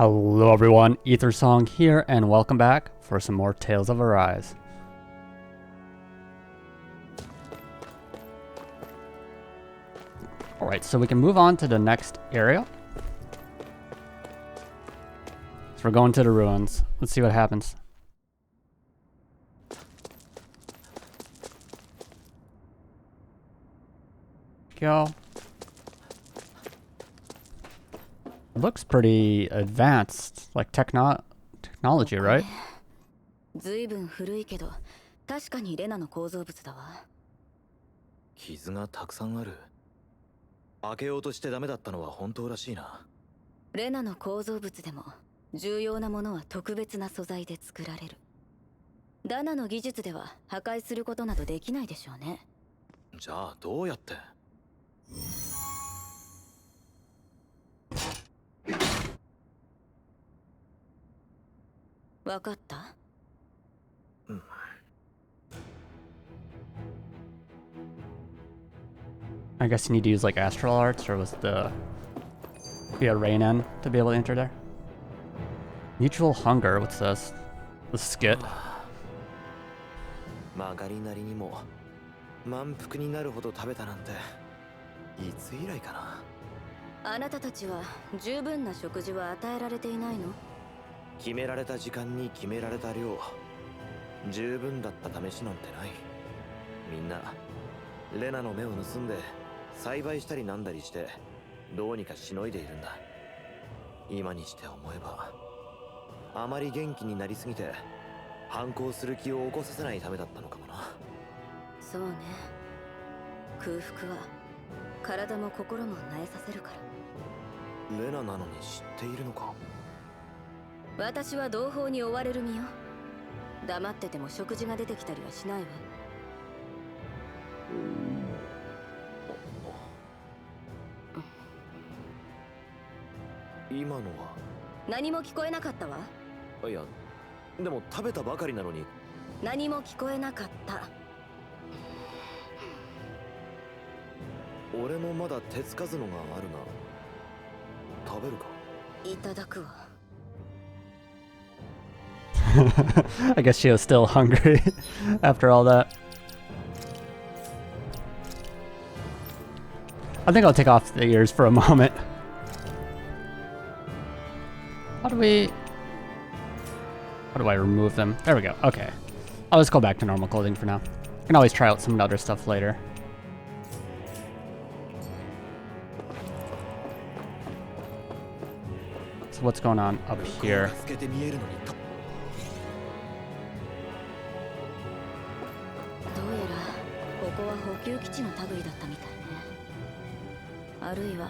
Hello everyone, Ether Song here, and welcome back for some more Tales of Arise. Alright, so we can move on to the next area. So we're going to the ruins. Let's see what happens. Go. Looks pretty advanced, like technology, right? 随分古いけど、確かにレナの構造物だわ。傷がたくさんある。開けようとしてダメだったのは本当らしいな。レナの構造物でも重要なものは特別な素材で作られる。ダナの技術では破壊することなどできないでしょうね。じゃあどうやって？わかった？うん。I guess you need to use like astral arts, or was be a rain end to be able to enter there? Mutual hunger, what's this? The skit. 曲がりなりにも満腹になるほど食べたなんていつ以来かな。あなたたちは十分な食事は与えられていないの？決められた時間に決められた量、十分だった試しなんてない。みんなレナの目を盗んで栽培したりなんだりしてどうにかしのいでいるんだ。今にして思えばあまり元気になりすぎて反抗する気を起こさせないためだったのかもな。そうね。空腹は体も心も萎えさせるから。レナなのに知っているのか？私は同胞に追われる身よ。黙ってても食事が出てきたりはしないわ。今のは何も聞こえなかったわ。いや、でも食べたばかりなのに。何も聞こえなかった。俺もまだ手つかずのがあるな。食べるか？いただくわ。I guess she was still hungry after all that. I think I'll take off the ears for a moment. How do I remove them? There we go. Okay. I'll just go back to normal clothing for now. I can always try out some other stuff later. So what's going on up here? ここは補給基地の類だったみたいね。あるいは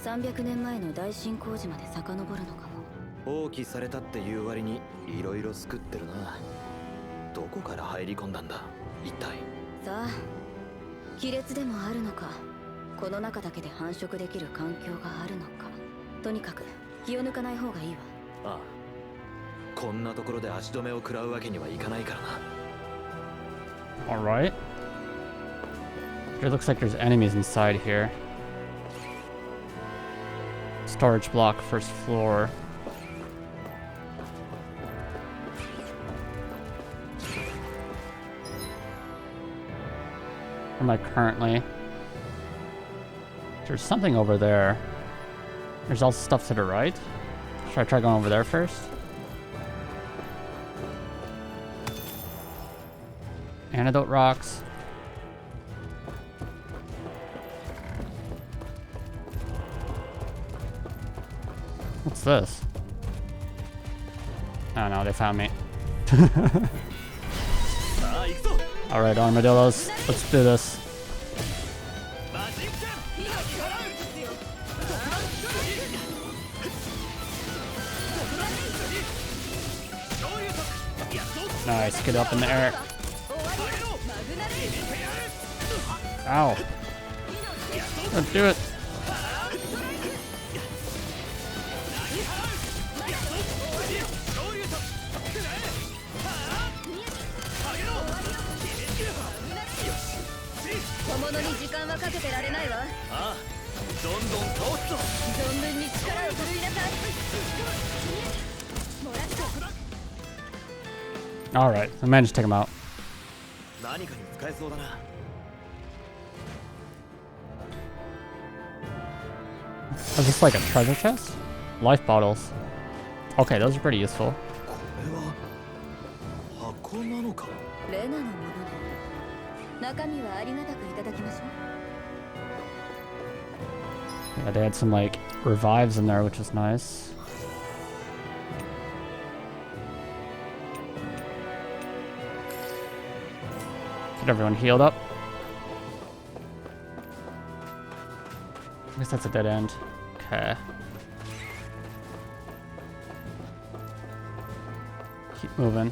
300年前の大進行時まで遡るのかも。放棄されたっていう割にいろいろ救ってるな。どこから入り込んだんだ一体。さあ、亀裂でもあるのか、この中だけで繁殖できる環境があるのか。とにかく気を抜かない方がいいわ。ああ、こんなところで足止めを食らうわけにはいかないからな。Alright. It looks like there's enemies inside here. Storage block, first floor. Where am I currently? There's something over there. There's also stuff to the right. Should I try going over there first? Antidote rocks. What's this? Oh no, they found me. Alright, armadillos, let's do this. Nice, get up in the air. Ow. Don't do it. Alright, I managed to take him out. 何かに使えそうだな。Is this like a treasure chest? Life bottles. Okay, those are pretty useful. これは箱なのか。レナのものね。中身はありがたくいただきましょう。 Yeah, they had some like revives in there, which is nice. Get everyone healed up. I guess that's a dead end. Okay. Keep moving.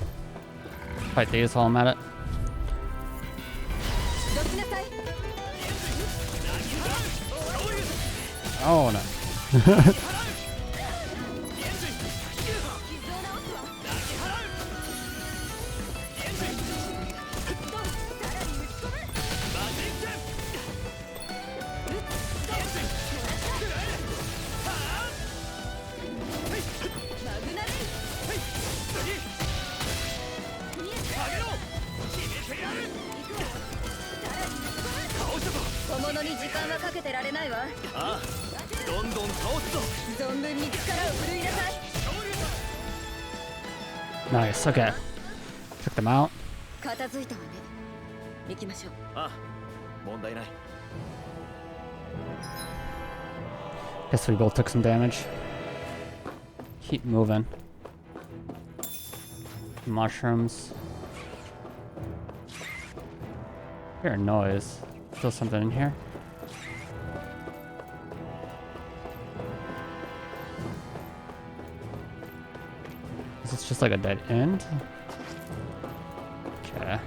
Fight these while I'm at it. どきなさい。 Oh no. 傷を治すわ。 小物に時間はかけてられないわ。ああ、どんどん倒すぞ。存分に力を振るいなさい。 Nice, okay. Took them out. 片付いたわね。行きましょう。ああ、問題ない。 Guess we both took some damage. Keep moving. Mushrooms. Hear a noise. Still something in here. Is this just like a dead end? Okay.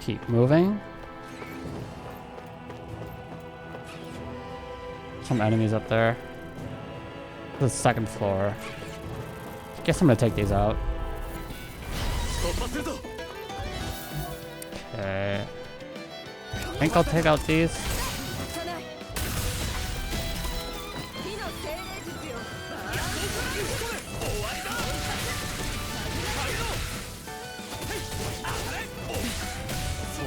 Keep moving. Some enemies up there. The second floor. Guess I'm gonna take these out. Okay. I think I'll take out these.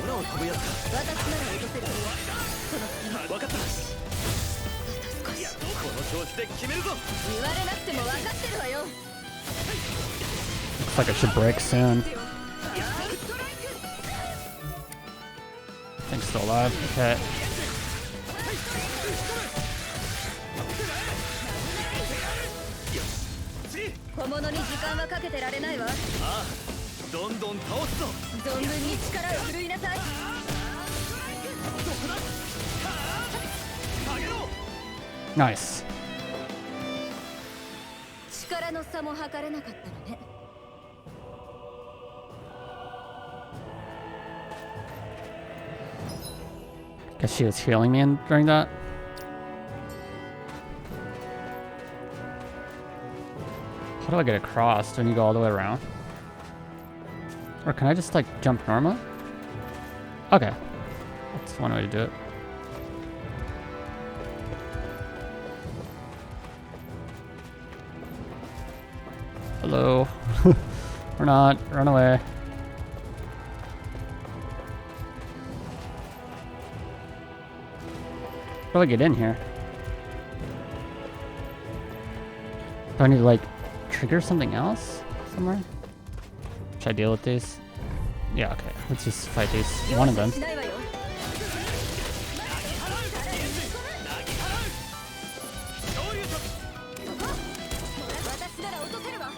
空を飛ぶやつか。私なら落とせる。分かった。この調子で決めるぞ。言われなくても分かってるわよ。 Looks like it should break soon. Thing's still alive. Okay. 小物に時間はかけてられないわ。ああ、どんどん倒すぞ。存分に力を振るいなさい。 Nice. 力の差も測れなかったのね。 Guess she was healing me during that. How do I get across? Do I need to go all the way around? Or can I just like jump normally? Okay. That's one way to do it. Hello. Or not. Run away. How do I get in here? Do I need to like trigger something else somewhere? Should I deal with these? Yeah, okay. Let's just fight these. One of them. しないわよ。 私なら落とせるわ。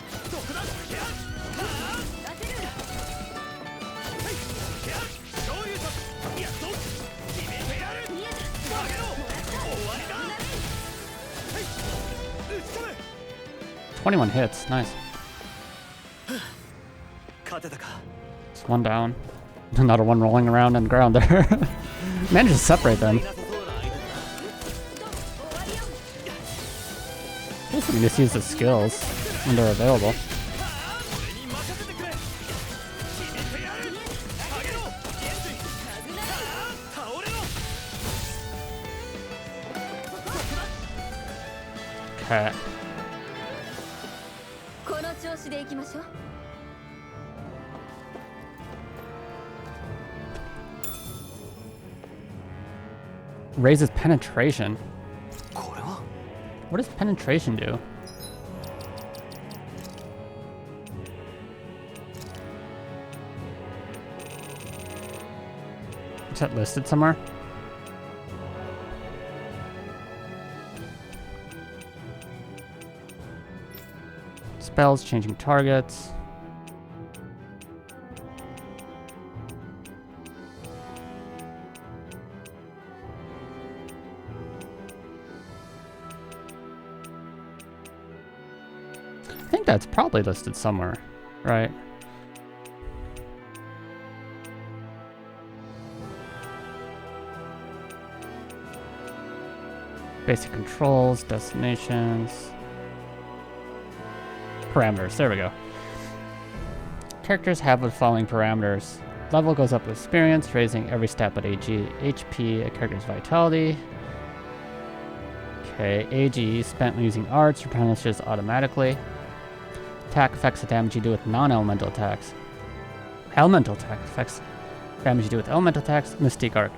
21 hits. Nice. 勝てたか。 Just one down. Another one rolling around on the ground there. Managed to separate them. I guess we can just use the skills when they're available. Okay. この調子で行きましょう。raises penetration. これは What does penetration do? Is that listed somewhere? Spells, changing targets. I think that's probably listed somewhere, right? Basic controls, destinations, parameters. There we go. Characters have the following parameters. Level goes up with experience, raising every stat but AG, HP, a character's vitality. Okay, AG spent when using arts replenishes automatically. Attack affects the damage you do with non-elemental attacks. Elemental attack affects damage you do with elemental attacks. Mystique arc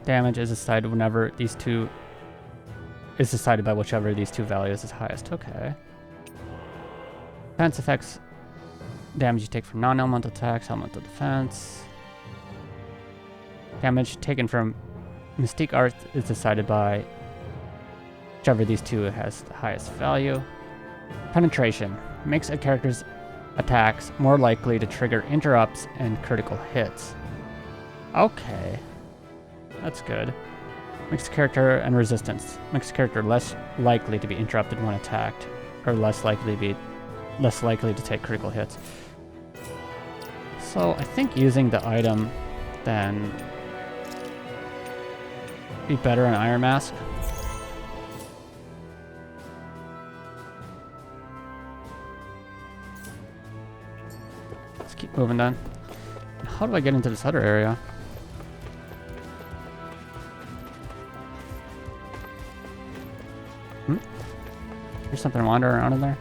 damage is decided whenever these two is decided by whichever of these two values is highest. Okay. Defense affects damage you take from non-elemental attacks, elemental defense. Damage taken from Mystique Art is decided by whichever of these two has the highest value. Penetration makes a character's attacks more likely to trigger interrupts and critical hits. Okay. That's good. Makes the character and resistance. Makes the character less likely to be interrupted when attacked, or less likely to take critical hits. So I think using the item then be better in Iron Mask. Let's keep moving then. How do I get into this other area? There's something wandering around in there.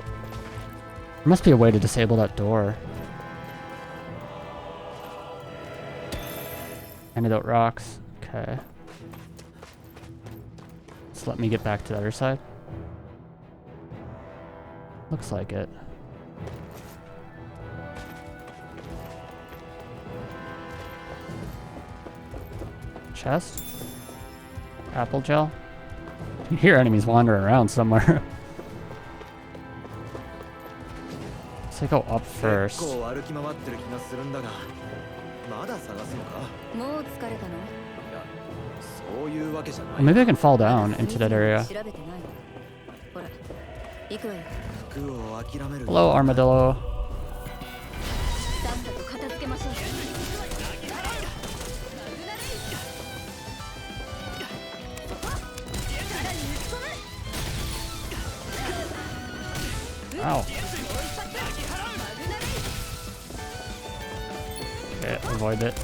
There must be a way to disable that door. Antidote rocks. Okay. Just let me get back to the other side. Looks like it. Chest? Apple gel? You hear enemies wandering around somewhere. Let's go up first. Maybe I can fall down into that area. Hello, armadillo. Ow. Okay, avoid it.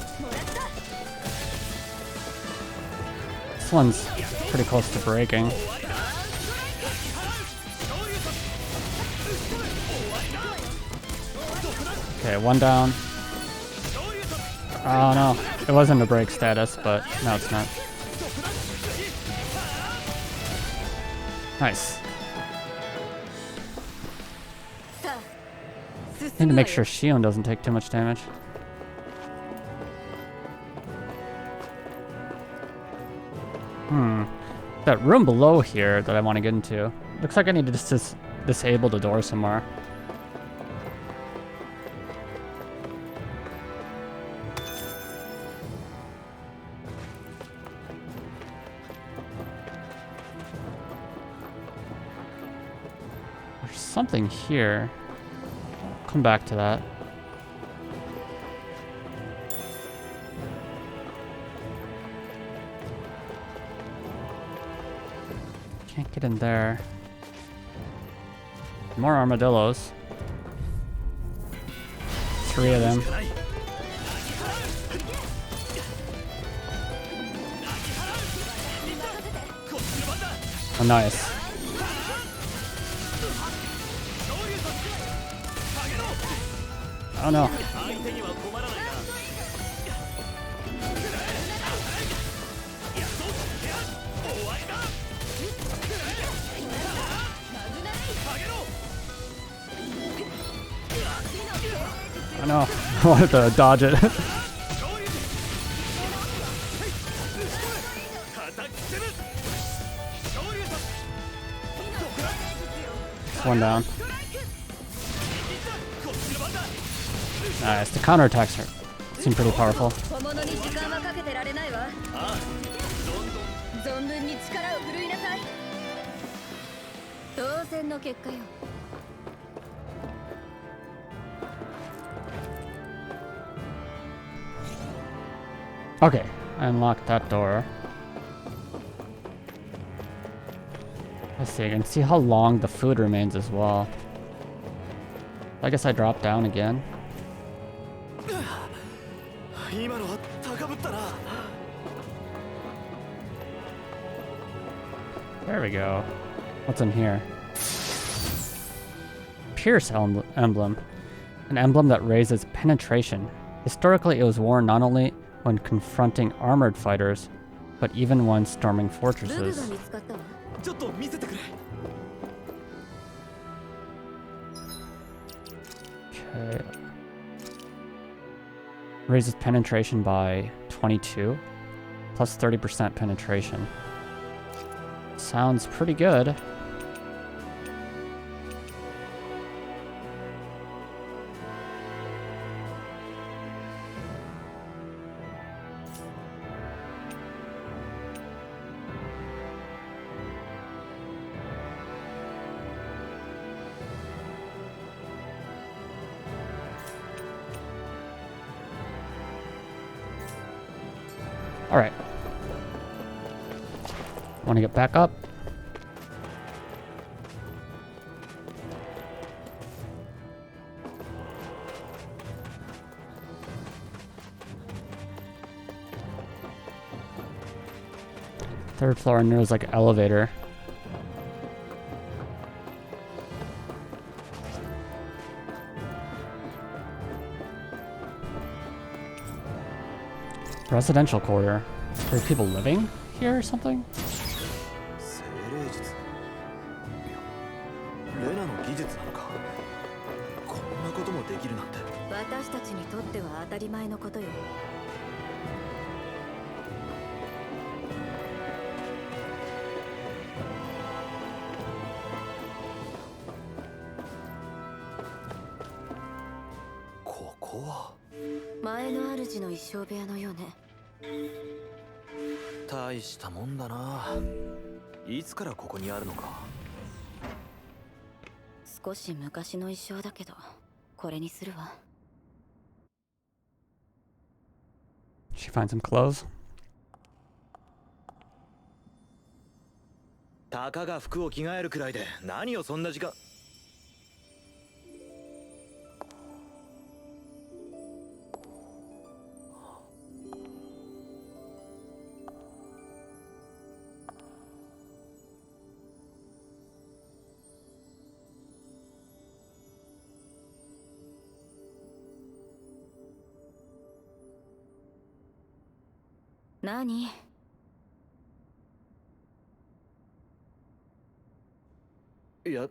This one's pretty close to breaking. Okay, one down. Oh no, it wasn't a break status, but now it's not. Nice. Need to make sure Shion doesn't take too much damage. That room below here that I want to get into. Looks like I need to just disable the door somewhere. There's something here. Come back to that. Can't get in there. More armadillos. 3 of them. Oh, nice. Oh no. I know. I wanted to dodge it. One down. Nice. The counterattacks seem pretty powerful. Okay, I unlocked that door. Let's see, I can see how long the food remains as well. I guess I drop down again. There we go. What's in here? Pierce Emblem. An emblem that raises penetration. Historically, it was worn not only when confronting armored fighters, but even when storming fortresses. Okay. Raises penetration by 22, plus 30% penetration. Sounds pretty good. All right. Want to get back up? Third floor, and there's like an elevator. Residential quarter. Are there people living here or something? She finds some clothes. たかが服を着替えるくらいで何をそんな時間。何？いや、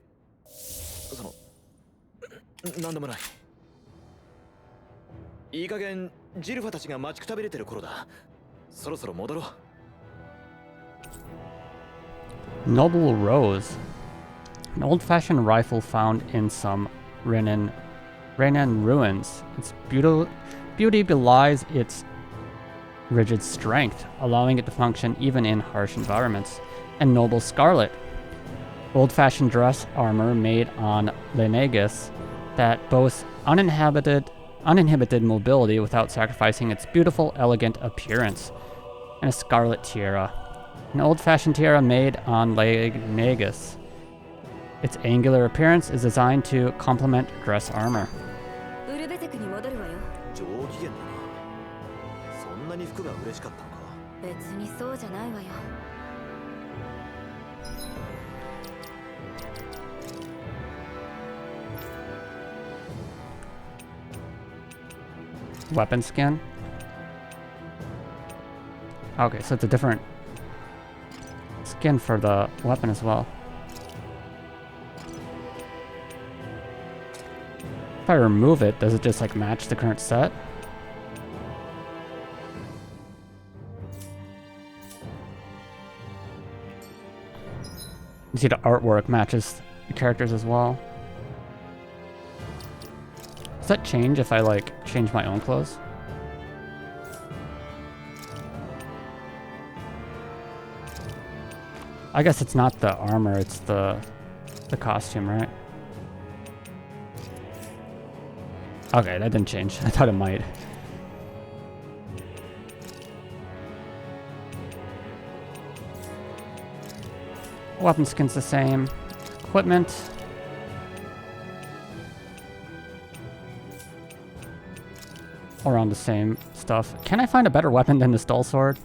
その、なんでもない。いい加減ジルファたちが待ちくたびれてる頃だ。そろそろ戻ろう。Noble Rose. An old-fashioned rifle found in some Renan ruins. Its beauty belies its rigid strength, allowing it to function even in harsh environments. And Noble Scarlet. Old-fashioned dress armor made on Lenegus that boasts uninhibited mobility without sacrificing its beautiful, elegant appearance. And a scarlet tiara. An old-fashioned tiara made on Lenegus. Its angular appearance is designed to complement dress armor. Weapon skin. Okay, so it's a different skin for the weapon as well. If I remove it, does it just like match the current set? You see the artwork matches the characters as well. Does that change if I like change my own clothes? I guess it's not the armor, it's the costume, right? Okay, that didn't change. I thought it might. Weapon skin's the same. Equipment. Around the same stuff. Can I find a better weapon than the Stall Sword?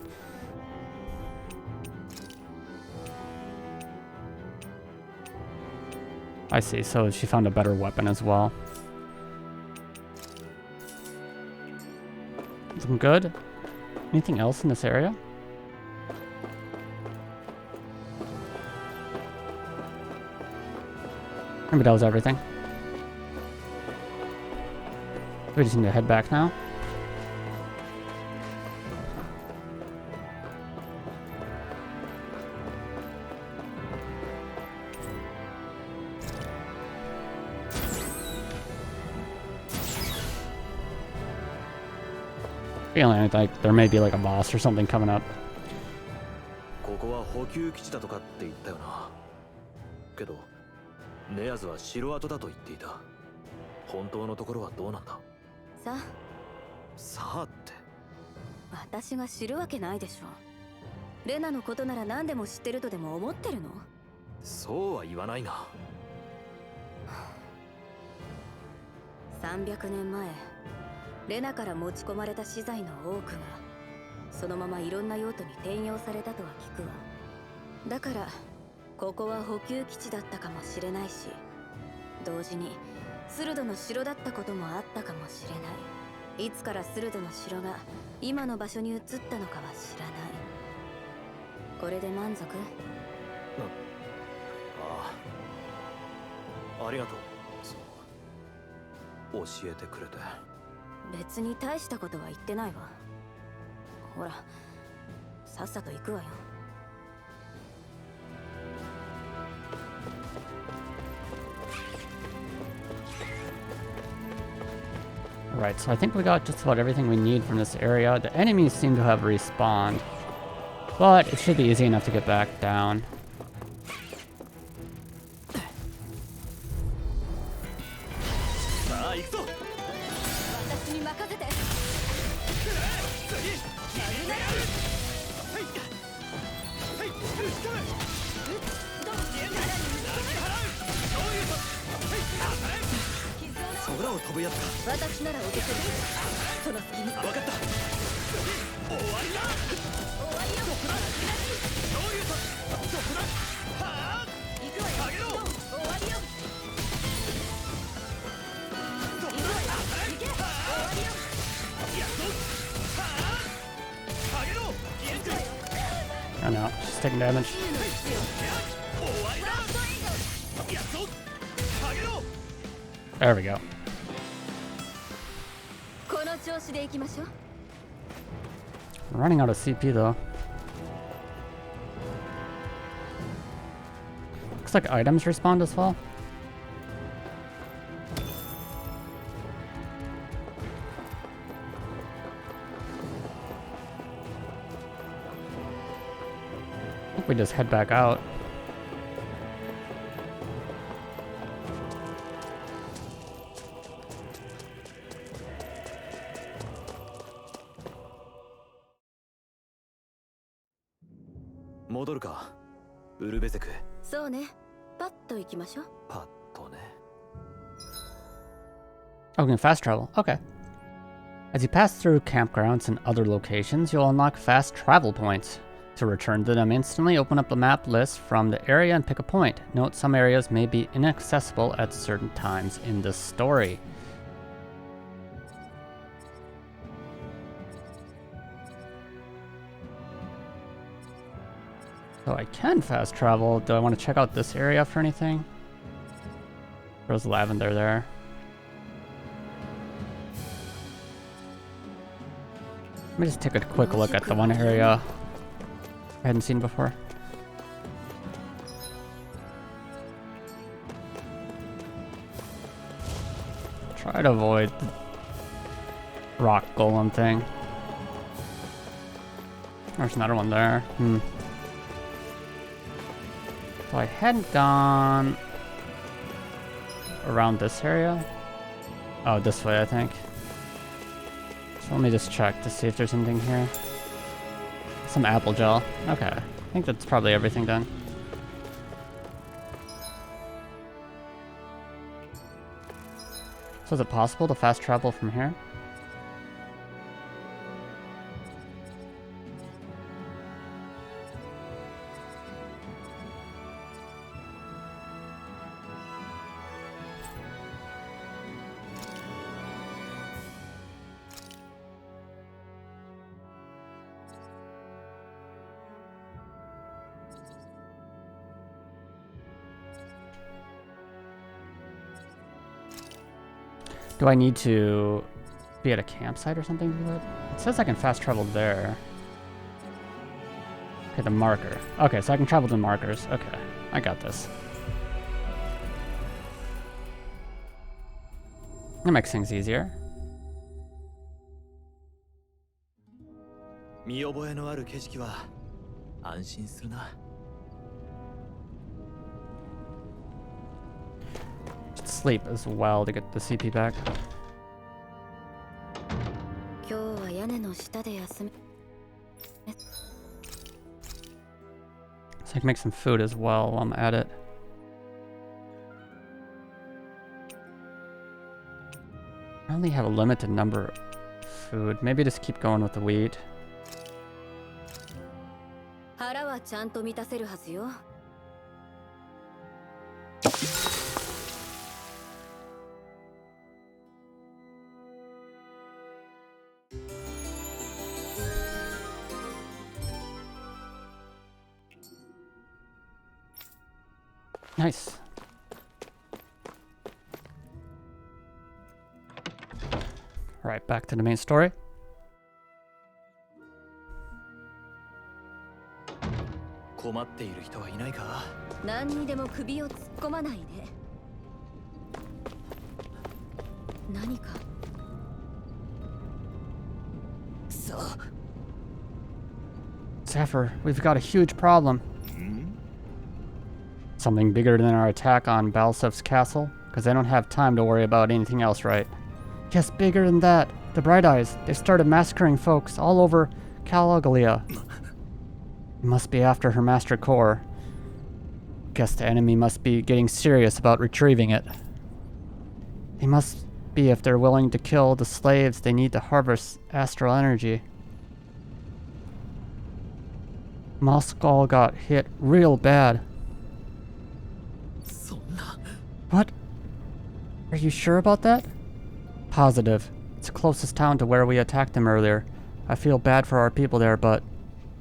I see, so she found a better weapon as well. Looking good. Anything else in this area? Maybe that was everything. We just need to head back now. Feeling like there may be like a boss or something coming up. ここは補給基地だとかって言ったよな。けど、ネアズは城跡だと言っていた。本当のところはどうなんだ？さあ。さあって。私が知るわけないでしょ。レナのことなら何でも知ってるとでも思ってるの？そうは言わないな。300年前。レナから持ち込まれた資材の多くがそのままいろんな用途に転用されたとは聞くわ。だからここは補給基地だったかもしれないし、同時にスルドの城だったこともあったかもしれない。いつからスルドの城が今の場所に移ったのかは知らない。これで満足？ああ、ありがとう。教えてくれて。別に大したことは言ってないわ。ほら、さっさと行くわよ。Alright, so I think we got just about everything we need from this area. The enemies seem to have respawned, but it should be easy enough to get back down. Oh no, she's taking damage. There we go. We're running out of CP though. Looks like items respawned as well. I think we just head back out. Oh, we can fast travel. Okay. As you pass through campgrounds and other locations, you'll unlock fast travel points. To return to them instantly, open up the map list from the area and pick a point. Note some areas may be inaccessible at certain times in the story. So I can fast travel. Do I want to check out this area for anything? There's lavender there. Let me just take a quick look at the one area I hadn't seen before. Try to avoid the rock golem thing. There's another one there. If I hadn't gone around this area. Oh, this way, I think. So let me just check to see if there's anything here. Some apple gel. Okay. I think that's probably everything done. So is it possible to fast travel from here? Do I need to be at a campsite or something to do that? It says I can fast travel there. Okay, the marker. Okay, so I can travel to markers. Okay, I got this. That makes things easier. 見覚えのある景色は安心するな。 Sleep as well to get the CP back. 今日は屋根の下で休め。 So I can make some food as well while I'm at it. I only have a limited number of food. Maybe just keep going with the wheat. 腹はちゃんと満たせるはずよ。 Nice. Right, back to the main story. 困っている人はいないか？何にでも首を突っ込まないで。何か。そう。 Zephyr, we've got a huge problem. Something bigger than our attack on Balsef's castle? Because they don't have time to worry about anything else, right? Yes, bigger than that. The Bright Eyes, they've started massacring folks all over Caloglia. It must be after her master core. Guess the enemy must be getting serious about retrieving it. They must be if they're willing to kill the slaves they need to harvest astral energy. Moscow got hit real bad. What? Are you sure about that? Positive. It's the closest town to where we attacked them earlier. I feel bad for our people there, but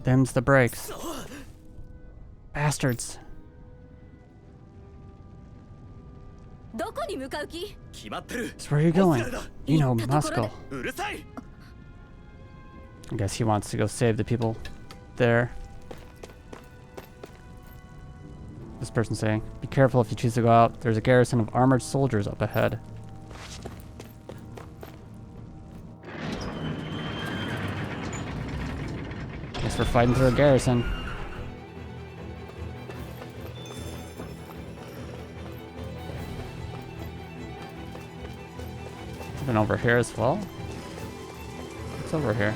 them's the breaks. Bastards. So where are you going? You know, Moscow. I guess he wants to go save the people there. This person's saying, be careful if you choose to go out. There's a garrison of armored soldiers up ahead. Guess we're fighting through a garrison. Something over here as well. What's over here?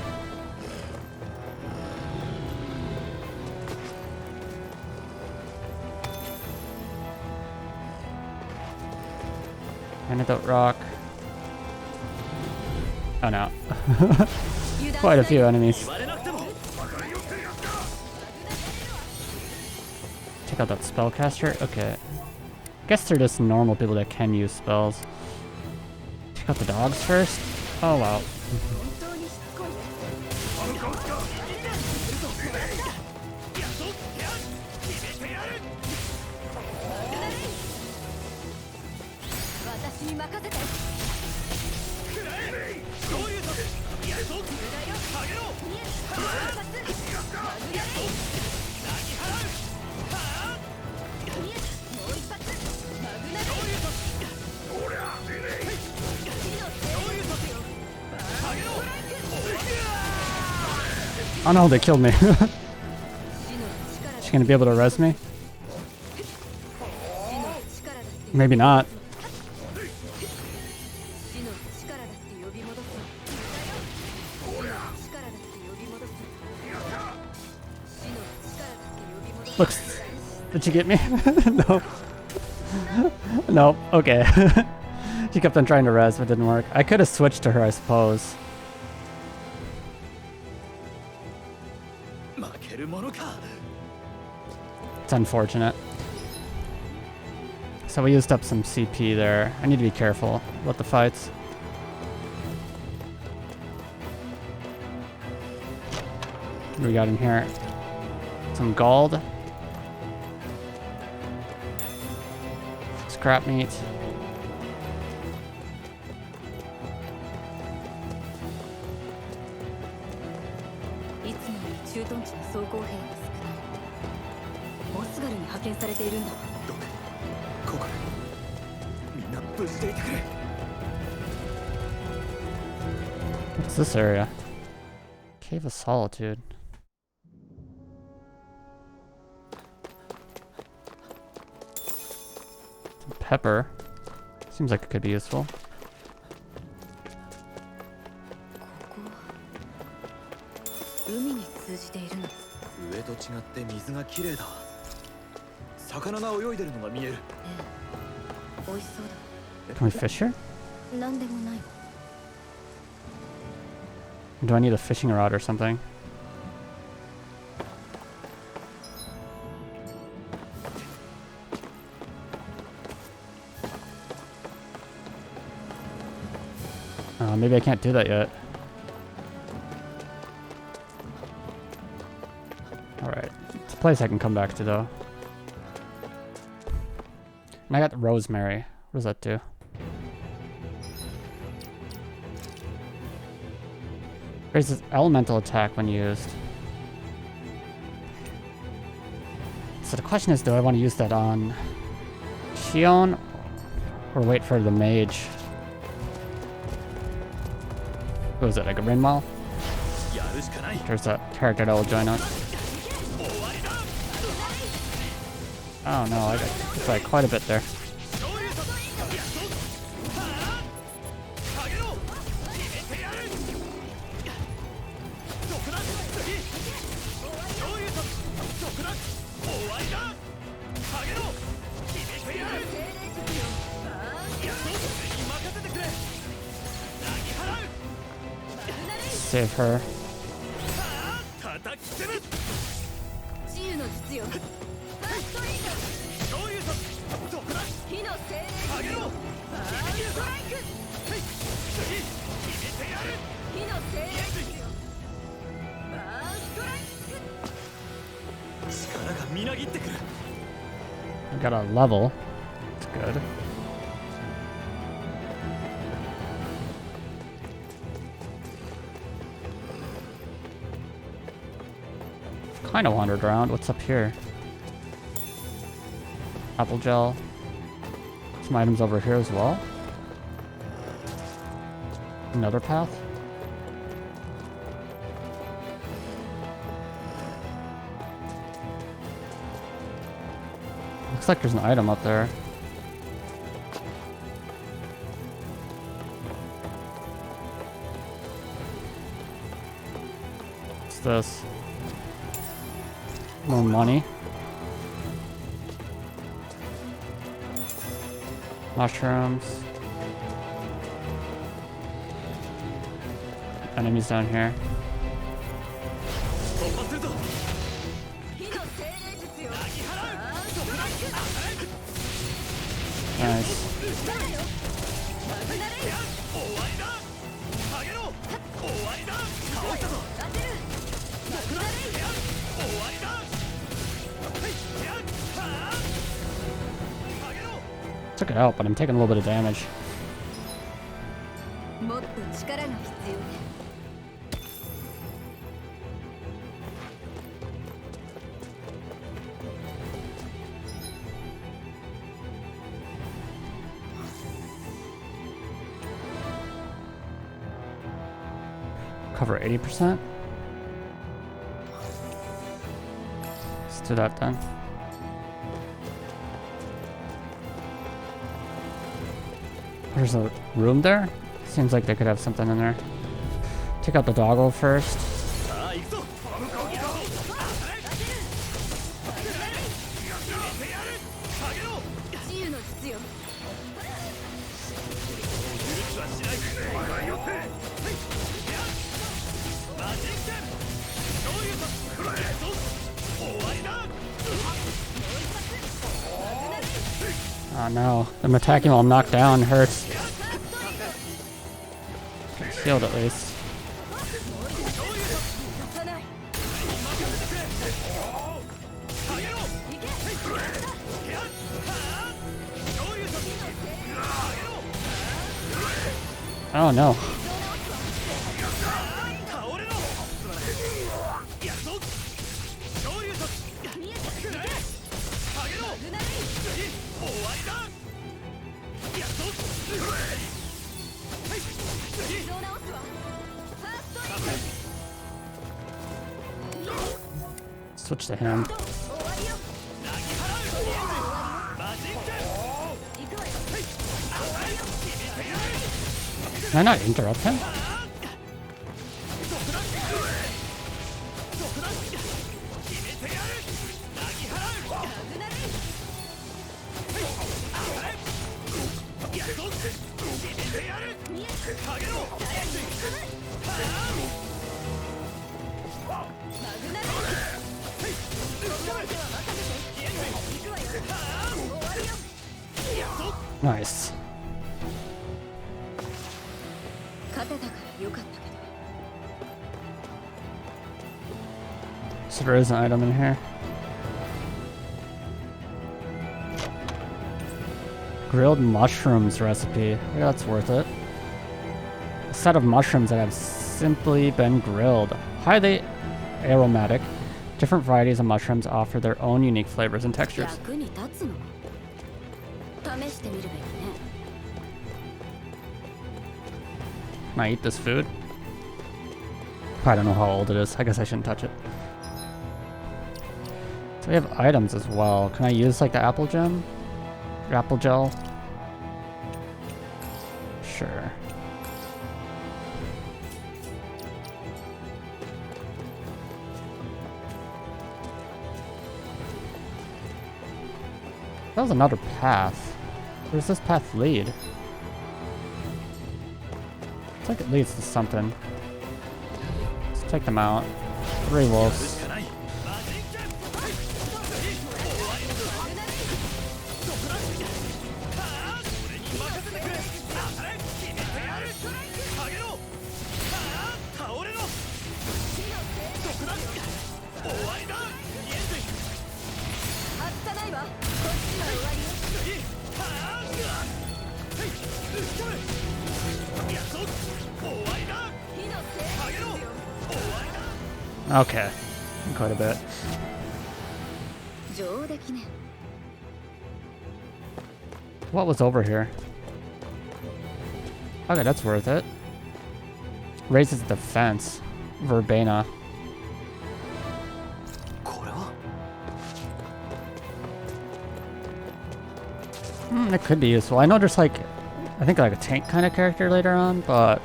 Antidote rock. Oh no. Quite a few enemies. Check out that spellcaster. Okay. Guess they're just normal people that can use spells. Check out the dogs first. Oh wow. Oh no, they killed me. She gonna be able to res me? Maybe not. Looks. Did she get me? No. No. Okay. She kept on trying to res, but it didn't work. I could have switched to her, I suppose. It's unfortunate. So we used up some CP there. I need to be careful about the fights. What do we got in here? Some gold. Scrap meat. What's this area? Cave of Solitude. Some pepper. Seems like it could be useful. Can we fish here? Do I need a fishing rod or something? Maybe I can't do that yet. Alright. It's a place I can come back to though. And I got the rosemary. What does that do? Raises elemental attack when used. So the question is, do I want to use that on Shion or wait for the mage? What was it, like a Rinmal? There's that character that will join us. Oh no, I got like quite a bit there. Save her. We got a level. That's good. Kind of wandered around. What's up here? Apple gel. Some items over here as well. Another path. Looks like there's an item up there. What's this? More money. Mushrooms. Enemies down here. Nice. Took it out, but I'm taking a little bit of damage. もっと力が必要ね。Cover 80%. Let's do that then. There's a room there? Seems like they could have something in there. Take out the doggle first. Oh no, them attacking while I'm knocked down hurts. Shield at least. Oh no. Switch to him. Can I not interrupt him? Nice. So there is an item in here. Grilled mushrooms recipe. Yeah, that's worth it. A set of mushrooms that have simply been grilled. Highly aromatic. Different varieties of mushrooms offer their own unique flavors and textures. Can I eat this food? I don't know how old it is. I guess I shouldn't touch it. So we have items as well. Can I use like the apple gem? Or apple gel? Sure. That was another path. Where does this path lead? It's like it leads to something. Let's take them out. 3 wolves. Okay, quite a bit. What was over here? Okay, that's worth it. Raises defense. Verbena. It could be useful. I know there's like, I think like a tank kind of character later on, but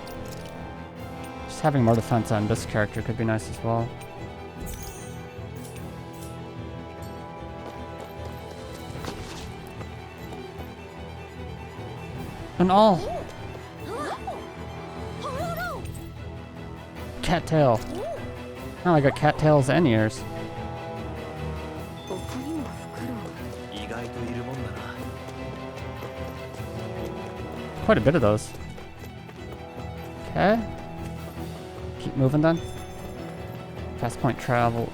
just having more defense on this character could be nice as well. And all. Cattail. Oh, I got cattails and ears. Quite a bit of those. Okay. Keep moving then. Fast point travel.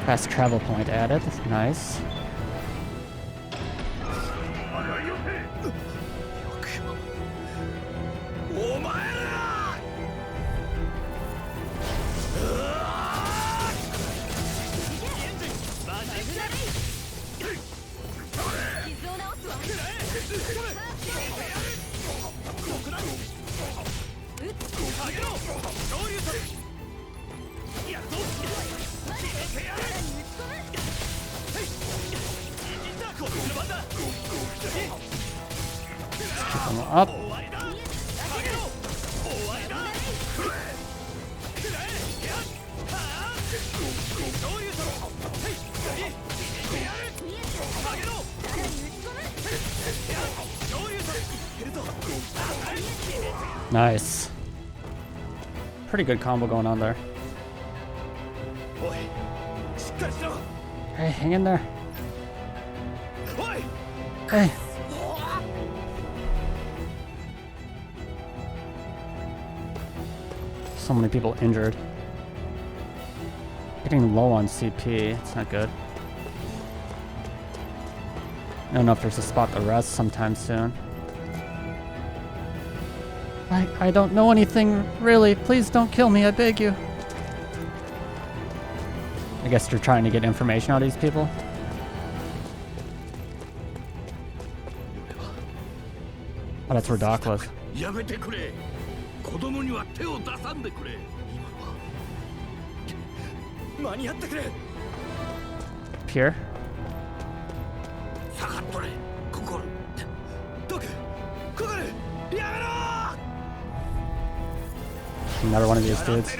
Fast travel point added. Nice. Keep them up. Nice. Pretty good combo going on there. Hey, hang in there. Hey. So many people injured. Getting low on CP. It's not good. I don't know if there's a spot to rest sometime soon. I don't know anything, really. Please don't kill me, I beg you. I guess you're trying to get information out of these people. Oh, that's where Doc was. Here? Another one of these dudes.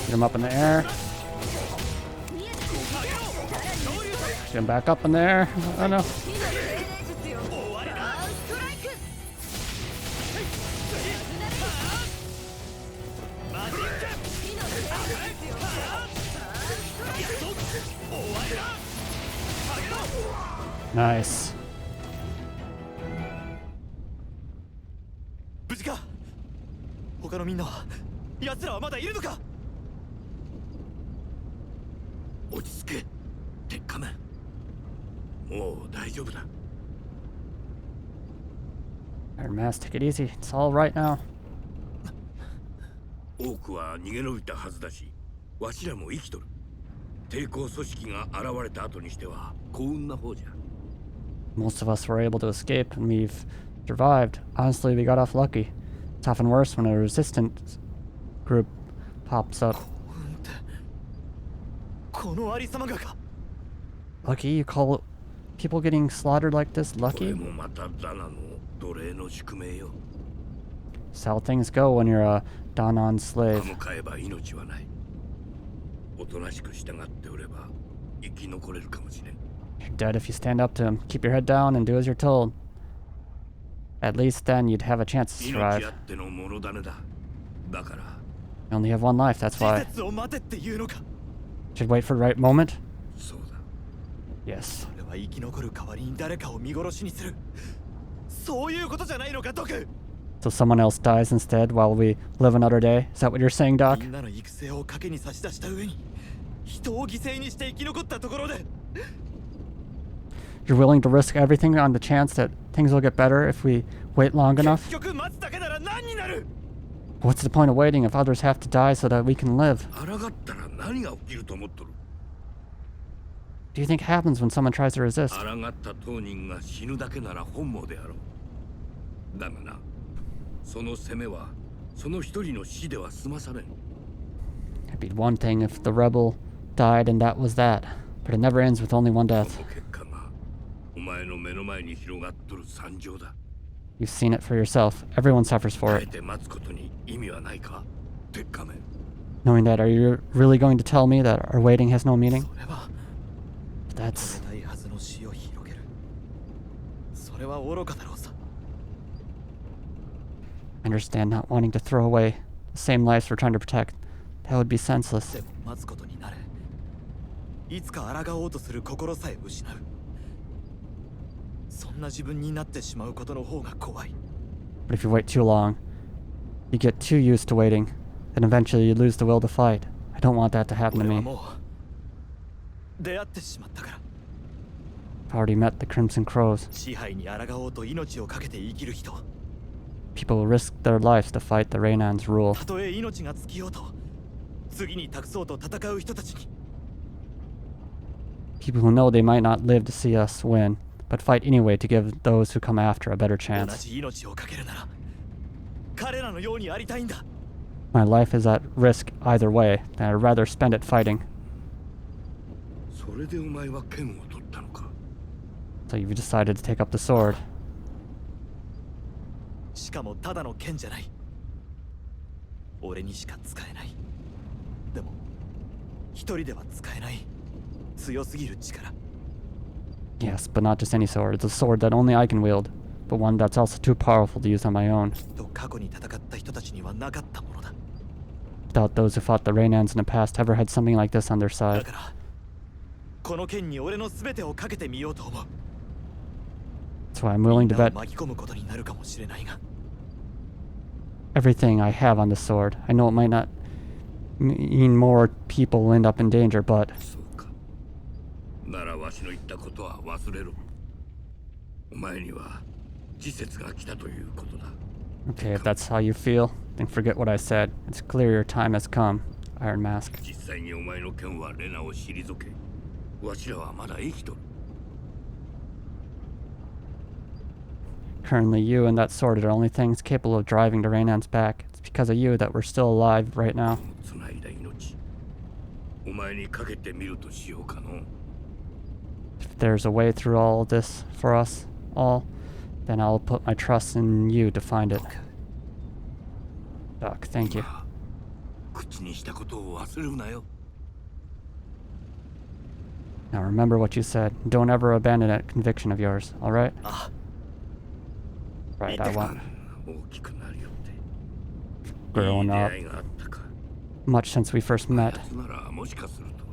Get him up in the air. Get him back up in the air. Oh no. Nice. 無事か？他のみんなは、奴らはまだいるのか？落ち着け、鉄仮面。もう大丈夫だ。Iron Mask, take it easy. It's all right now. 多くは逃げ延びたはずだし、わしらも生きとる。抵抗組織が現れた後にしては幸運な方じゃ。 Most of us were able to escape, and we've survived. Honestly, we got off lucky. It's often worse when a resistance group pops up. Lucky? You call people getting slaughtered like this lucky? That's how things go when you're a Danon slave. You're dead if you stand up to him. Keep your head down and do as you're told. At least then you'd have a chance to survive. You only have one life, that's why. Should wait for the right moment? Yes. So someone else dies instead while we live another day? Is that what you're saying, Doc? You're willing to risk everything on the chance that things will get better if we wait long enough? What's the point of waiting if others have to die so that we can live? Do you think happens when someone tries to resist? It'd be one thing if the rebel died and that was that, but it never ends with only one death. You've seen it for yourself. Everyone suffers for it. Knowing that, are you really going to tell me that our waiting has no meaning? That's... I understand not wanting to throw away the same lives we're trying to protect. That would be senseless. But if you wait too long, you get too used to waiting, then eventually you lose the will to fight. I don't want that to happen to me. I've already met the Crimson Crows. People will risk their lives to fight the Reynan's rule. People who know they might not live to see us win, but fight anyway to give those who come after a better 同 chance. じ命をかけるなら彼らのようにありたいんだ。 My life is at risk either way, and I'd rather spend it fighting. それでお前は剣を取ったのか。 So you've decided to take up the sword. しかもただの剣じゃない。俺にしか使えない。でも一人では使えない強すぎる力。 Yes, but not just any sword. It's a sword that only I can wield, but one that's also too powerful to use on my own. きっと過去に戦った人たちにはなかったものだ。 Doubt those who fought the Raynans in the past ever had something like this on their だ side. からこの剣に俺の全てをかけてみようと思う。 That's why I'm willing to みんなを bet 巻き込むことになるかもしれないが。 everything I have on this sword. I know it might not mean more people end up in danger, but そうか。ならわしの言ったことは忘れろ。お前には時節が来たということだ。 okay, if that's how you feel, then forget what I said. It's clear your time has come, Iron Mask. 実際にお前の剣はレナを退け、わしらはまだ生きとる。 Currently, you and that sword are the only things capable of driving the Raynan's back. It's because of you that we're still alive right now. つないだ命、お前にかけてみるとしようかの。 If there's a way through all of this for us all, then I'll put my trust in you to find it. Doc, thank you. 口にしたことを忘れるなよ。 Now remember what you said. Don't ever abandon that conviction of yours, alright? あ Right, I want 大きくなりよって。 growing いい出 up 会いがあったか。 much since we first met. やつならもしかすると。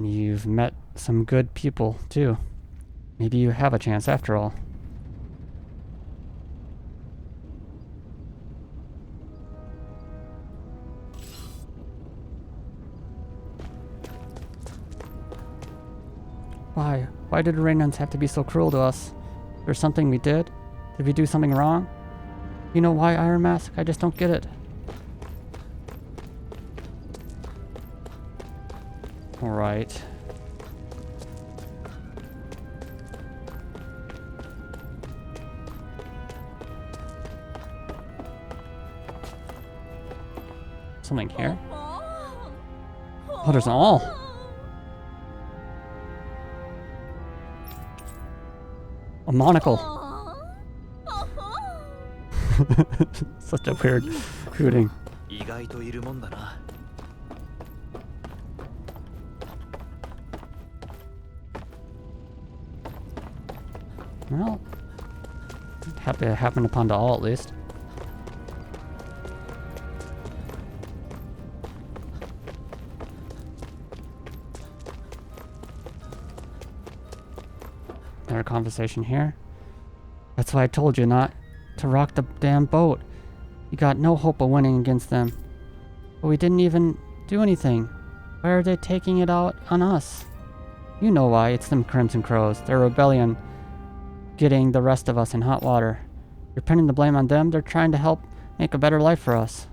You've met some good people, too. Maybe you have a chance after all. Why? Why did the Raynans have to be so cruel to us? There's something we did? Did we do something wrong? You know why, Iron Mask? I just don't get it. Alright. Something here? Oh, there's an all. A monocle. Such a weird hooting. 意外といるもんだな。 Well, happy it happened upon the all at least. Another conversation here. That's why I told you not to rock the damn boat. You got no hope of winning against them. But we didn't even do anything. Why are they taking it out on us? You know why. It's them Crimson Crows. Their rebellion getting the rest of us in hot water. You're pinning the blame on them. They're trying to help make a better life for us.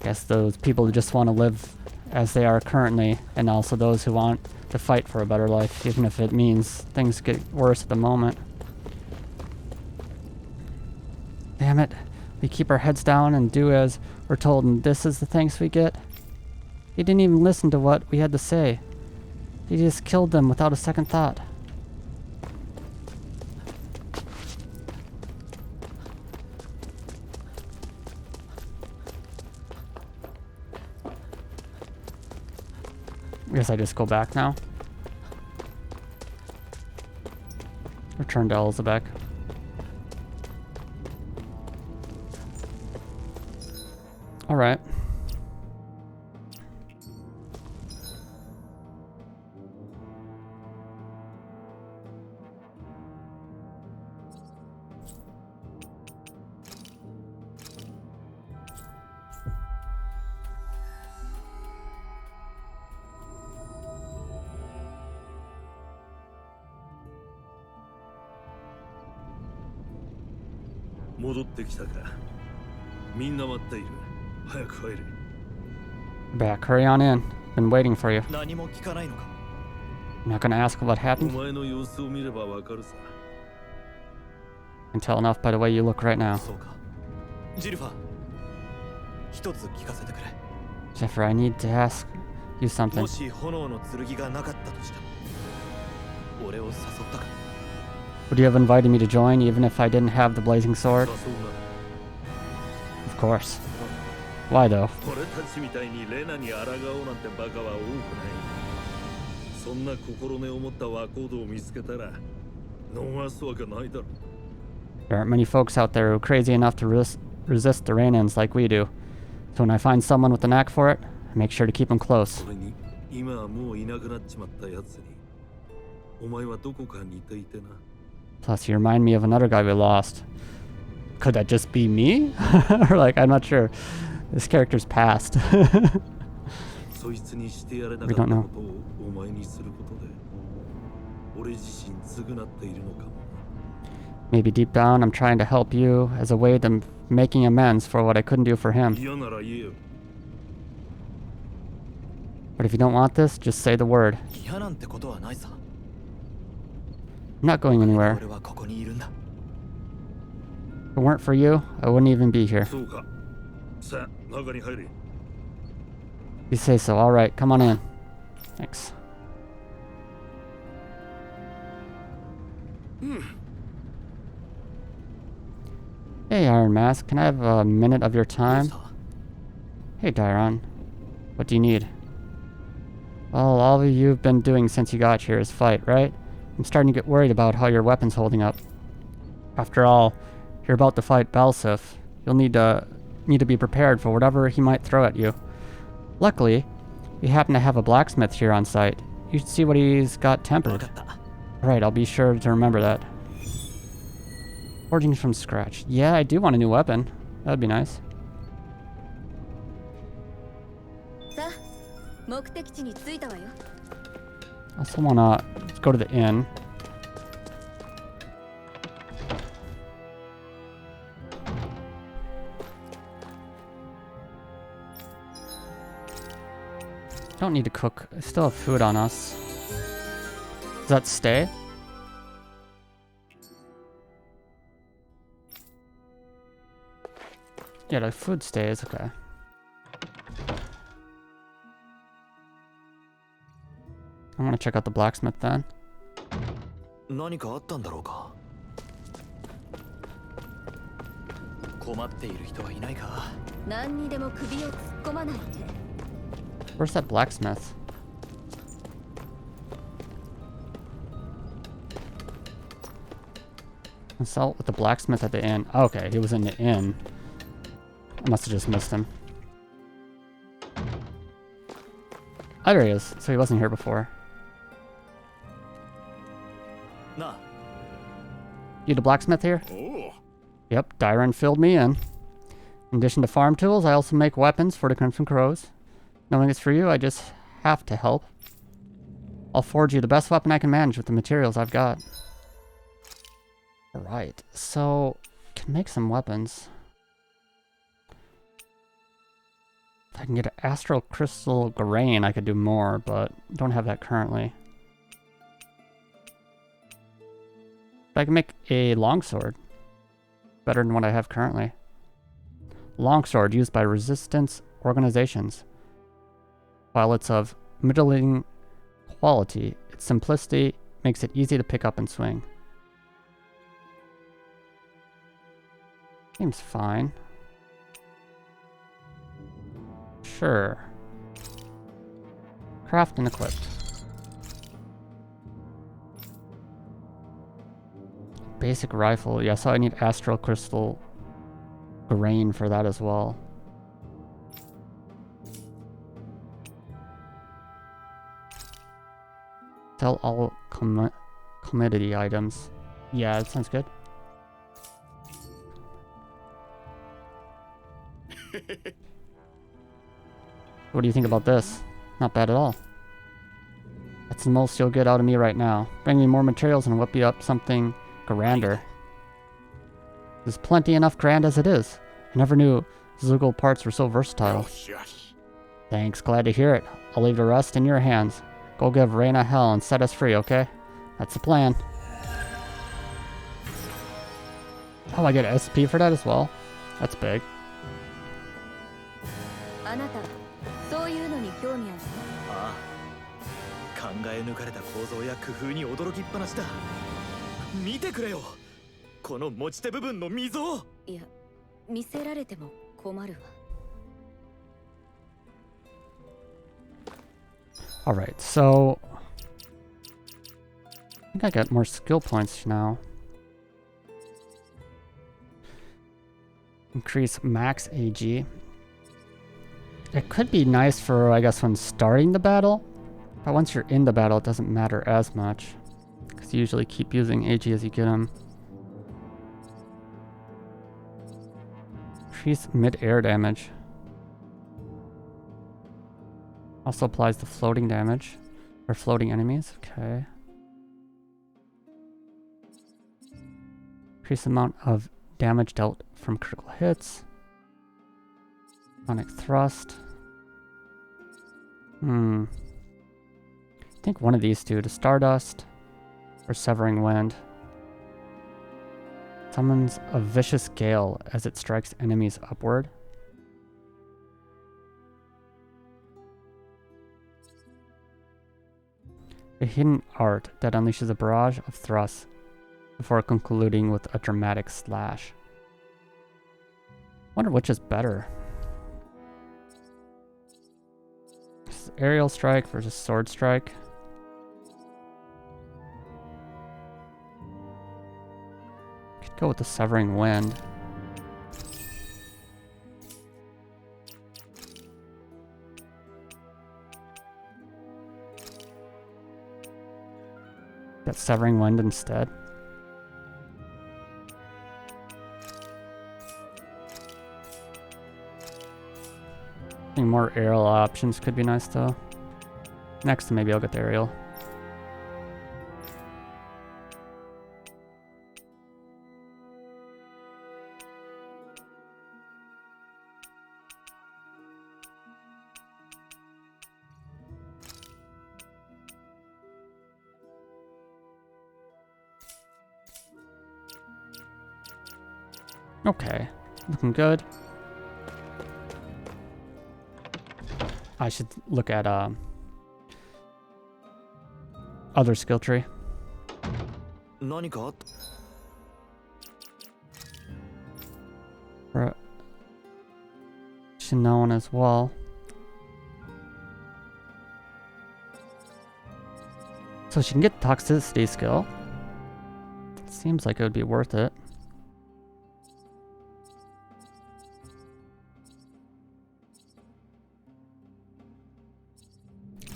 Guess those people who just want to live as they are currently, and also those who want to fight for a better life, even if it means things get worse at the moment. Damn it. We keep our heads down and do as we're told, and this is the thanks we get? He didn't even listen to what we had to say. He just killed them without a second thought. I guess I just go back now. Return to Elizabeth. Alright.戻ってきたか。みんな待っている。早く入れ。Back, hurry on in. Been waiting for you. 何も聞かないのか。 I'm not gonna ask what お happened. 前の様子を見ればわかるさ。 I can tell enough by the way you look right now. そうか。ジルファー、一つ聞かせてくれ。 Jeffrey, I need to ask you something. もし炎の剣がなかったとしても、俺を誘ったか。 Would you have invited me to join even if I didn't have the blazing sword? 誘うな。 Of course. Why though? 俺たちみたいにレナに抗おうなんてバカは多くない。そんな心根を持った若人を見つけたら逃すわけないだろ。 There aren't many folks out there who are crazy enough to resist the Rainans like we do. So when I find someone with a knack for it, I make sure to keep them close. それに今はもういなくなっちまったやつにお前はどこか似ていてな。 Plus, you remind me of another guy we lost. Could that just be me? Or like, I'm not sure. This character's past. そいつにしてやれなかったことをお前にすることで俺自身償っているのかも。 Maybe deep down, I'm trying to help you as a way to making amends for what I couldn't do for him. 嫌なら言えよ。 But if you don't want this, just say the word. 嫌なんてことはないさ。 I'm not going anywhere. 俺はここにいるんだ。 If it weren't for you, I wouldn't even be here. そうか。さあ中に入れ。 You say so. All right, come on in. Thanks. Hey, Iron Mask. Can I have a minute of your どう time? した？ Hey, Dairon. What do you need? Well, all you've been doing since you got here is fight, right? I'm starting to get worried about how your weapon's holding up. After all, you're about to fight Balsif. You'll need to be prepared for whatever he might throw at you. Luckily, we happen to have a blacksmith here on site. You should see what he's got わ tempered. かった。 Right, I'll be sure to remember that. Forging from scratch. Yeah, I do want a new weapon. That would be nice. さあ、目的地に着いたわよ。 I also wanna go to the inn. Don't need to cook. I still have food on us. Does that stay? Yeah, the food stays. Okay. I want to check out the blacksmith then. 何かあったんだろうか。困っている人はいないか。何にでも首を突っ込まないで。 Where's that blacksmith? Consult with the blacksmith at the inn. Okay, he was in the inn. I must have just missed him. Oh, there he is. So he wasn't here before. なあ、 You the blacksmith here? おお。 Yep, Dairon filled me in. In addition to farm tools, I also make weapons for the Crimson Crows. Knowing it's for you, I just have to help. I'll forge you the best weapon I can manage with the materials I've got. Alright, so can make some weapons. If I can get an Astral Crystal Grain, I could do more, but don't have that currently. But I can make a longsword. Better than what I have currently. Longsword used by resistance organizations. While it's of middling quality, its simplicity makes it easy to pick up and swing. Seems fine. Sure. Craft and equipped. Basic rifle. Yeah, so I need Astral Crystal Grain for that as well. Sell all commodity items. Yeah, that sounds good. What do you think about this? Not bad at all. That's the most you'll get out of me right now. Bring me more materials and whip you up something grander. There's plenty enough grand as it is. I never knew Zoogle parts were so versatile. よしよし。Thanks, glad to hear it. I'll leave the rest in your hands. Go give Reina hell and set us free, okay? That's the plan. Oh, I get SP for that as well? That's big. あなたそういうのに興味ある？ああ、考え抜かれた構造や工夫に驚きっぱなしだ。見てくれよ、この持ち手部分の溝。いや、見せられても困るわ。Alright, so I think I got more skill points now. Increase max AG. It could be nice for, I guess, when starting the battle. But once you're in the battle, it doesn't matter as much. Because you usually keep using AG as you get them. Increase mid-air damage. Also applies to floating damage. Or floating enemies. Okay. Increase the amount of damage dealt from critical hits. Sonic thrust. I think one of these two, to Stardust or Severing Wind. Summons a vicious gale as it strikes enemies upward. A hidden art that unleashes a barrage of thrusts before concluding with a dramatic slash. Wonder which is better. Aerial strike versus sword strike. Could go with the Severing Wind. Got Severing Wind instead. More aerial options could be nice though. Next, maybe I'll get the aerial. Okay, looking good. I should look at other skill tree. 何かあった？ For Shinon as well. So she can get toxicity skill. Seems like it would be worth it.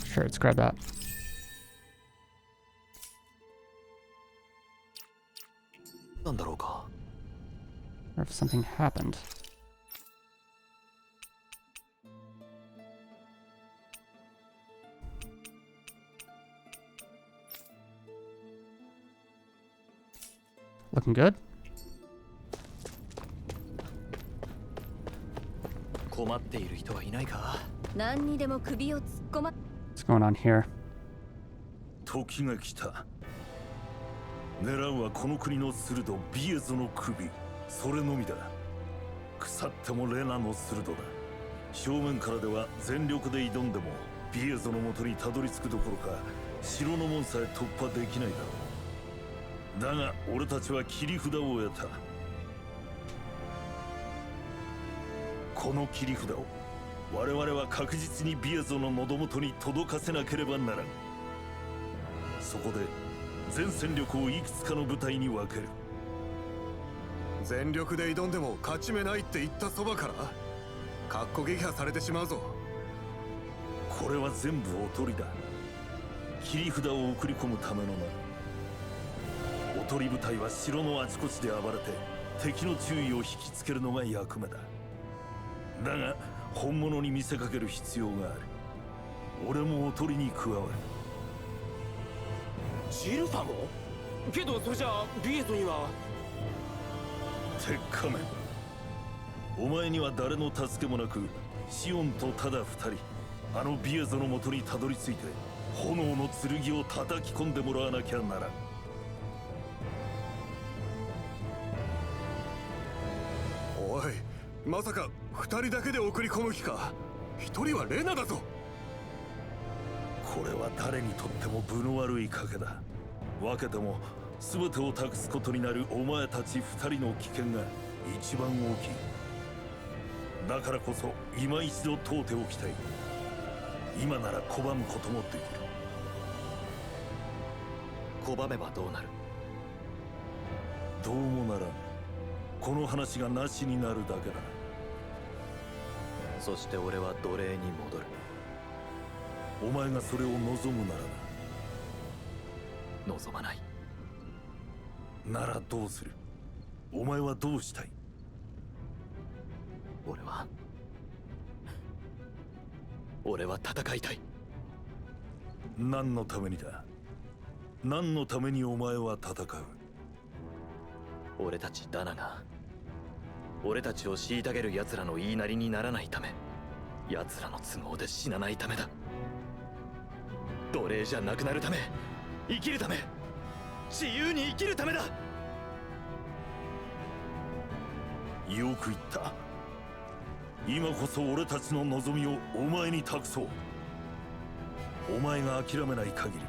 Sure, let's grab that. Or if something happened. Looking good. 困っている人はいないか？何にでも首を突っ込ま。What's going on here? 時が来た。狙うはこの国の鋭ビエゾの首。それのみだ。腐ってもレナの鋭だ。正面からでは全力で挑んでもビエゾの元にたどり着くどころか城の門さえ突破できないだろう。だが俺たちは切り札を得た。この切り札を我々は確実にビエゾの喉元に届かせなければならん。そこで全戦力をいくつかの部隊に分ける。全力で挑んでも勝ち目ないって言ったそばからかっこ撃破されてしまうぞ。これは全部おとりだ。切り札を送り込むためのな。おとり部隊は城のあちこちで暴れて敵の注意を引きつけるのが役目だ。だが本物に見せかける必要がある。俺もおとりに加わる。ジルファも？けどそれじゃあビエゾには。鉄仮面。お前には誰の助けもなくシオンとただ二人あのビエゾの元にたどり着いて炎の剣を叩き込んでもらわなきゃならん。おい、まさか2人だけで送り込む気か。1人はレナだぞ。これは誰にとっても分の悪い賭けだ。分けても全てを託すことになるお前たち2人の危険が一番大きい。だからこそ今一度問うておきたい。今なら拒むこともできる。拒めばどうなる？どうもならん。この話がなしになるだけだ。そして俺は奴隷に戻る。お前がそれを望むなら望まない。な。ならどうする？お前はどうしたい？俺は戦いたい。何のためにだ？何のためにお前は戦う？俺たちダナが俺たちを虐げる奴らの言いなりにならないため、奴らの都合で死なないためだ。奴隷じゃなくなるため、生きるため、自由に生きるためだ。よく言った。今こそ俺たちの望みをお前に託そう。お前が諦めない限り、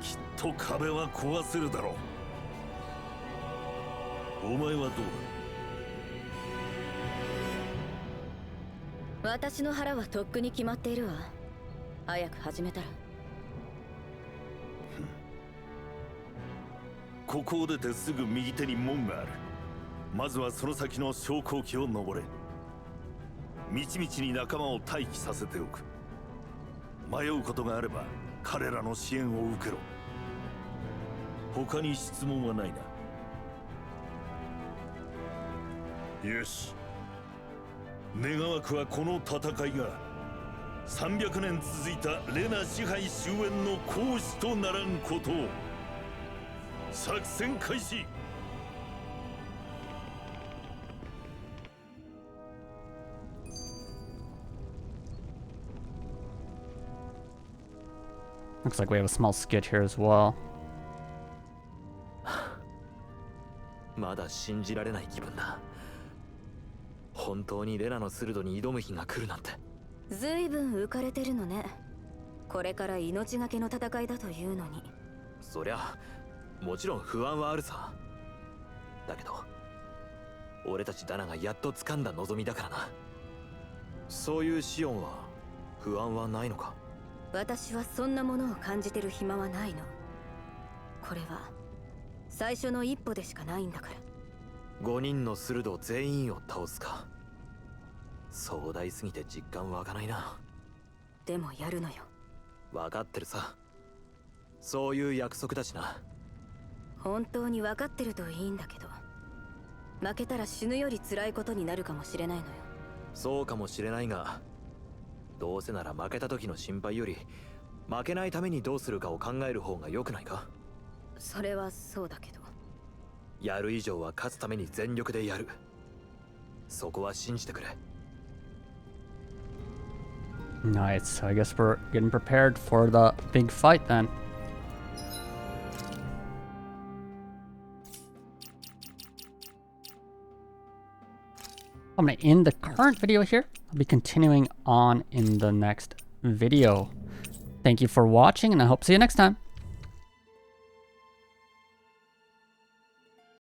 きっと壁は壊せるだろう。お前はどうだ？私の腹はとっくに決まっているわ。早く始めたら。ここを出てすぐ右手に門がある。まずはその先の昇降機を登れ。みちみちに仲間を待機させておく。迷うことがあれば彼らの支援を受けろ。他に質問はないな。よし。願わくはこの戦いが300年続いたレナ支配終焉の行使とならんことを。作戦開始。Looks like we have a small skit here as well. まだ信じられない気分だ。本当にレナの鋭に挑む日が来るなんて。ずいぶん浮かれてるのね。これから命がけの戦いだというのに。そりゃもちろん不安はあるさ。だけど俺たちダナがやっと掴んだ望みだからな。そういうシオンは不安はないのか？私はそんなものを感じてる暇はないの。これは最初の一歩でしかないんだから。5人の鋭全員を倒すか。壮大すぎて実感湧かないな。でもやるのよ。分かってるさ。そういう約束だしな。本当に分かってるといいんだけど、負けたら死ぬより辛いことになるかもしれないのよ。そうかもしれないが、どうせなら負けた時の心配より負けないためにどうするかを考える方が良くないか？それはそうだけど。やる以上は勝つために全力でやる。そこは信じてくれ。Nice. I guess we're getting prepared for the big fight then. I'm going to end the current video here. I'll be continuing on in the next video. Thank you for watching, and I hope to see you next time.